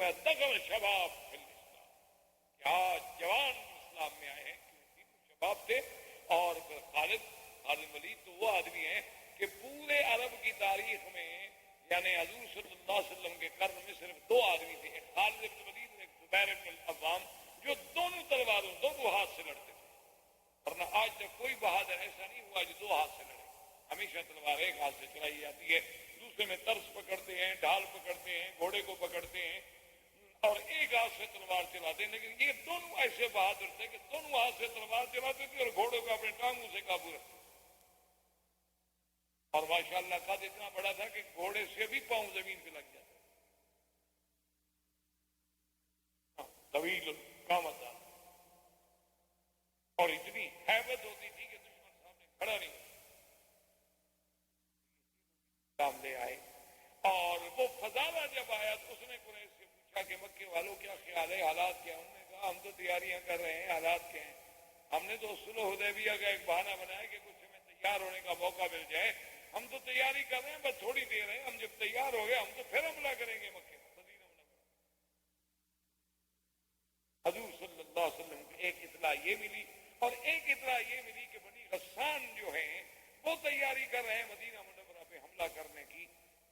فرمایا دخل شباب فی الاسلام، کیا جوان اسلام میں آئے ہیں، شباب تھے. اور خالد ولید تو وہ آدمی ہیں کہ پورے عرب کی تاریخ میں یعنی حضور صلی اللہ علیہ وسلم کے قرن میں صرف دو آدمی تھے، ایک خالد بن ولید اور ایک زبیر بن العوام، جو دونوں تلواروں دونوں ہاتھ سے لڑتے تھے. ورنہ آج تک کوئی بہادر ایسا نہیں ہوا جو دو ہاتھ سے لڑے. ہمیشہ تلوار ایک ہاتھ سے چلائی جاتی ہے، دوسرے میں ترس پکڑتے ہیں، ڈھال پکڑتے ہیں، گھوڑے کو پکڑتے ہیں اور ایک ہاتھ سے تلوار چلاتے ہیں. لیکن یہ دونوں ایسے بہادر تھے کہ دونوں ہاتھ سے تلوار چلاتے تھے اور گھوڑے کو اپنے ٹانگوں سے قابو رکھتے. اور ماشاءاللہ قد اتنا بڑا تھا کہ گھوڑے سے بھی پاؤں زمین پہ لگ جاتا، طویل قامت تھا اور اتنی ہیبت ہوتی تھی کہ دشمن سامنے کھڑا نہیں سامنے آئے. اور وہ فضالہ جب آیا تو اس نے قریش سے پوچھا کہ مکے والوں کیا خیال ہے، حالات کیا؟ انہوں نے کہا ہم تو تیاریاں کر رہے ہیں، حالات کیا ہیں؟ ہم نے تو صلح حدیبیہ کا ایک بہانہ بنایا کہ کچھ ہمیں تیار ہونے کا موقع مل جائے. ہم تو تیاری کر رہے ہیں، بس تھوڑی دیر ہے، ہم جب تیار ہو گئے ہم تو پھر حملہ کریں گے مکے میں، مدینہ منورہ. حضور صلی اللہ علیہ وسلم کو ایک اطلاع یہ ملی اور ایک اطلاع یہ ملی کہ بنی غسان جو ہیں وہ تیاری کر رہے ہیں مدینہ منورہ پہ حملہ کرنے کی،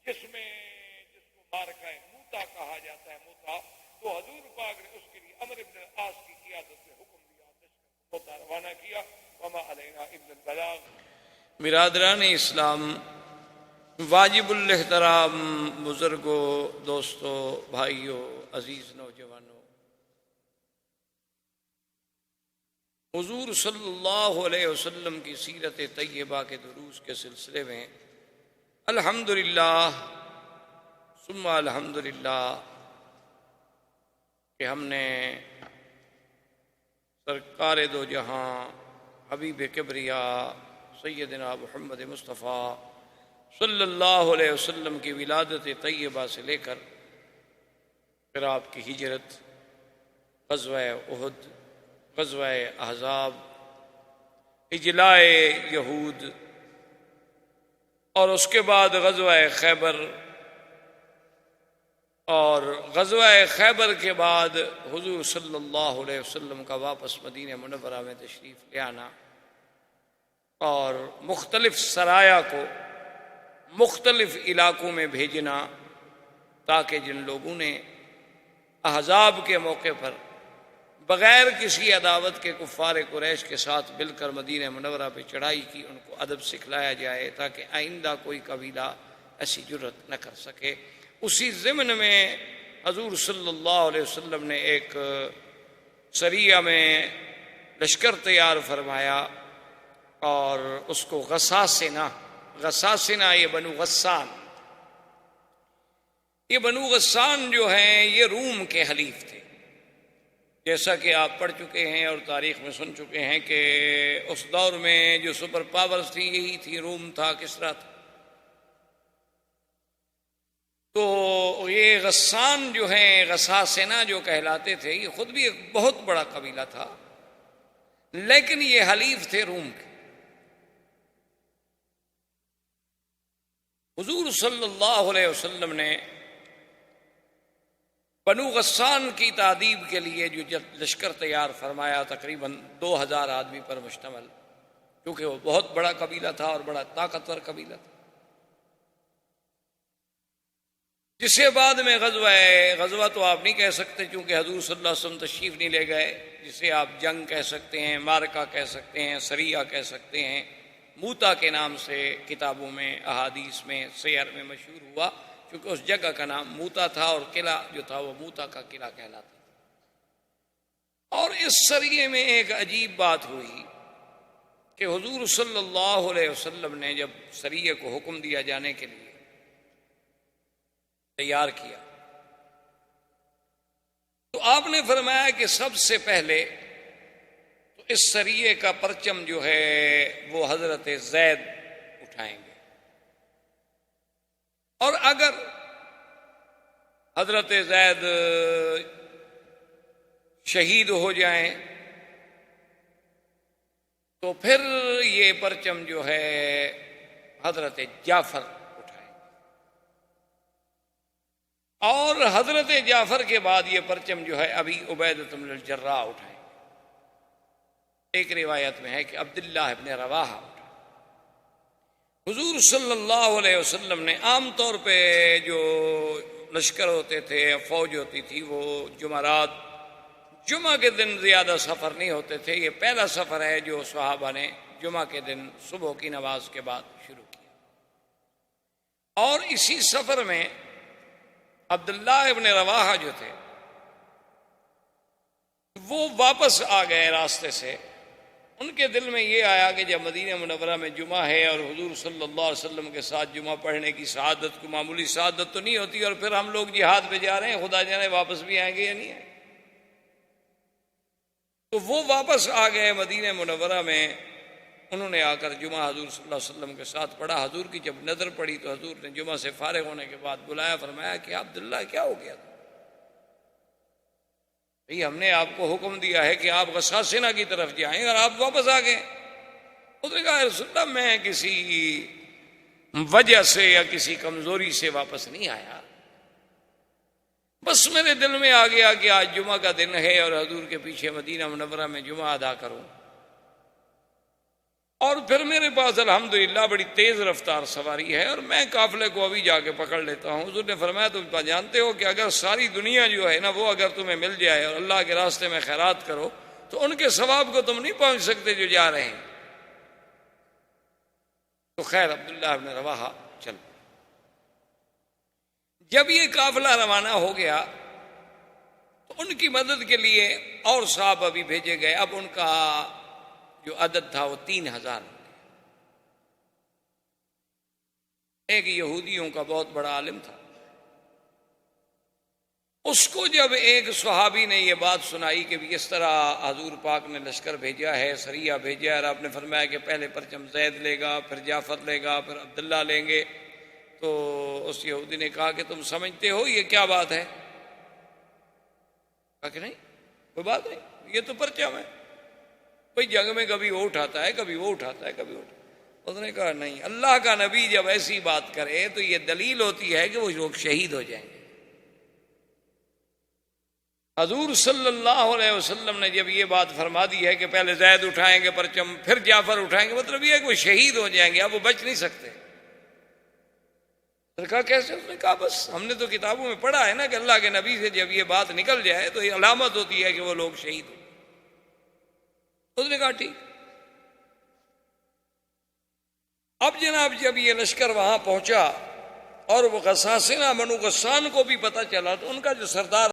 جس کو مارکہ موتا کہا جاتا ہے. موتا تو حضور پاک نے اس کے لیے عمرو بن العاص کی قیادت میں حکم دیا، لشکر کو موتا روانہ کیا. وما علینا الا البلاغ. برادران اسلام، واجب الاحترام بزرگوں، دوستوں، بھائیوں، عزیز نوجوانوں، حضور صلی اللہ علیہ وسلم کی سیرت طیبہ کے دروس کے سلسلے میں الحمدللہ ثم الحمدللہ کہ ہم نے سرکار دو جہاں حبیب کبریا سیدنا محمد مصطفیٰ صلی اللہ علیہ وسلم کی ولادت طیبہ سے لے کر پھر آپ کی ہجرت، غزوہ احد، غزوہ احزاب، اجلاء یہود اور اس کے بعد غزوہ خیبر، اور غزوہ خیبر کے بعد حضور صلی اللہ علیہ وسلم کا واپس مدینہ منورہ میں تشریف لے آنا اور مختلف سرایا کو مختلف علاقوں میں بھیجنا، تاکہ جن لوگوں نے احزاب کے موقع پر بغیر کسی عداوت کے کفار قریش کے ساتھ مل کر مدینہ منورہ پہ چڑھائی کی، ان کو ادب سکھلایا جائے تاکہ آئندہ کوئی قبیلہ ایسی جرت نہ کر سکے. اسی ضمن میں حضور صلی اللہ علیہ وسلم نے ایک سریہ میں لشکر تیار فرمایا اور اس کو غساسنہ یہ بنو غسان جو ہیں یہ روم کے حلیف تھے. جیسا کہ آپ پڑھ چکے ہیں اور تاریخ میں سن چکے ہیں کہ اس دور میں جو سپر پاورز تھی یہی تھی، روم تھا، کسریٰ تھا. تو یہ غسان جو ہیں، غساسنہ جو کہلاتے تھے، یہ خود بھی ایک بہت بڑا قبیلہ تھا، لیکن یہ حلیف تھے روم کے. حضور صلی اللہ علیہ وسلم نے بنو غسان کی تعذیب کے لیے جو لشکر تیار فرمایا تقریباً 2000 آدمی پر مشتمل، کیونکہ وہ بہت بڑا قبیلہ تھا اور بڑا طاقتور قبیلہ تھا، جسے بعد میں غزوہ تو آپ نہیں کہہ سکتے کیونکہ حضور صلی اللہ علیہ وسلم تشریف نہیں لے گئے، جسے آپ جنگ کہہ سکتے ہیں، مارکہ کہہ سکتے ہیں، سریہ کہہ سکتے ہیں. موتا کے نام سے کتابوں میں، احادیث میں، سیر میں مشہور ہوا کیونکہ اس جگہ کا نام موتا تھا اور قلعہ جو تھا وہ موتا کا قلعہ کہلاتا تھا. اور اس سریے میں ایک عجیب بات ہوئی کہ حضور صلی اللہ علیہ وسلم نے جب سریے کو حکم دیا جانے کے لیے تیار کیا تو آپ نے فرمایا کہ سب سے پہلے تو اس سریے کا پرچم جو ہے وہ حضرت زید اٹھائیں گے، اور اگر حضرت زید شہید ہو جائیں تو پھر یہ پرچم جو ہے حضرت جعفر اٹھائیں گے. اور حضرت جعفر کے بعد یہ پرچم جو ہے ابھی عبیدۃ بن الجراح اٹھائے. ایک روایت میں ہے کہ عبداللہ ابن رواحہ اٹھائے. حضور صلی اللہ علیہ وسلم نے عام طور پہ جو لشکر ہوتے تھے، فوج ہوتی تھی، وہ جمعرات، جمعہ کے دن زیادہ سفر نہیں ہوتے تھے. یہ پہلا سفر ہے جو صحابہ نے جمعہ کے دن صبح کی نماز کے بعد شروع کیا. اور اسی سفر میں عبداللہ ابن رواحہ جو تھے وہ واپس آ گئے راستے سے. ان کے دل میں یہ آیا کہ جب مدینہ منورہ میں جمعہ ہے اور حضور صلی اللہ علیہ وسلم کے ساتھ جمعہ پڑھنے کی سعادت کو معمولی سعادت تو نہیں ہوتی، اور پھر ہم لوگ جہاد پہ جا رہے ہیں، خدا جانے واپس بھی آئیں گے یا نہیں آئیں گے. تو وہ واپس آ گئے مدینہ منورہ میں. انہوں نے آ کر جمعہ حضور صلی اللہ علیہ وسلم کے ساتھ پڑھا. حضور کی جب نظر پڑی تو حضور نے جمعہ سے فارغ ہونے کے بعد بلایا، فرمایا کہ عبداللہ کیا ہو گیا تھا؟ بھئی ہم نے آپ کو حکم دیا ہے کہ آپ غساسنہ کی طرف جائیں اور آپ واپس آ گئے. اس نے کہا یا رسول اللہ میں کسی وجہ سے یا کسی کمزوری سے واپس نہیں آیا، بس میرے دل میں آ گیا کہ آج جمعہ کا دن ہے اور حضور کے پیچھے مدینہ منورہ میں جمعہ ادا کروں. اور پھر میرے پاس الحمدللہ بڑی تیز رفتار سواری ہے اور میں قافلے کو ابھی جا کے پکڑ لیتا ہوں. حضور نے فرمایا تم جانتے ہو کہ اگر ساری دنیا جو ہے نا وہ اگر تمہیں مل جائے اور اللہ کے راستے میں خیرات کرو تو ان کے ثواب کو تم نہیں پہنچ سکتے جو جا رہے ہیں. تو خیر عبداللہ بن رواحہ چل. جب یہ قافلہ روانہ ہو گیا تو ان کی مدد کے لیے اور صحابہ بھی بھیجے گئے. اب ان کا جو عدد تھا وہ 3000. ایک یہودیوں کا بہت بڑا عالم تھا، اس کو جب ایک صحابی نے یہ بات سنائی کہ اس طرح حضور پاک نے لشکر بھیجا ہے، سریہ بھیجا ہے، اور آپ نے فرمایا کہ پہلے پرچم زید لے گا، پھر جعفر لے گا، پھر عبداللہ لیں گے، تو اس یہودی نے کہا کہ تم سمجھتے ہو یہ کیا بات ہے؟ کہا کہ نہیں کوئی بات نہیں، یہ تو پرچم ہے. کوئی جنگ میں کبھی وہ اٹھاتا ہے، کبھی وہ اٹھاتا ہے، کبھی وہ اٹھاتا ہے. اس نے کہا نہیں، اللہ کا نبی جب ایسی بات کرے تو یہ دلیل ہوتی ہے کہ وہ لوگ شہید ہو جائیں گے. حضور صلی اللہ علیہ وسلم نے جب یہ بات فرما دی ہے کہ پہلے زید اٹھائیں گے پرچم، پھر جعفر اٹھائیں گے، مطلب یہ ہے کہ وہ شہید ہو جائیں گے، اب وہ بچ نہیں سکتے. کہا کیسے؟ اس نے کہا بس ہم نے تو کتابوں میں پڑھا ہے نا کہ اللہ کے نبی سے جب یہ بات نکل جائے تو یہ علامت ہوتی ہے کہ وہ لوگ شہید ہو. اس نے کہا ٹھیک. اب جناب جب یہ لشکر وہاں پہنچا اور وہ غساسنہ بنو غسان کو بھی پتہ چلا تو ان کا جو سردار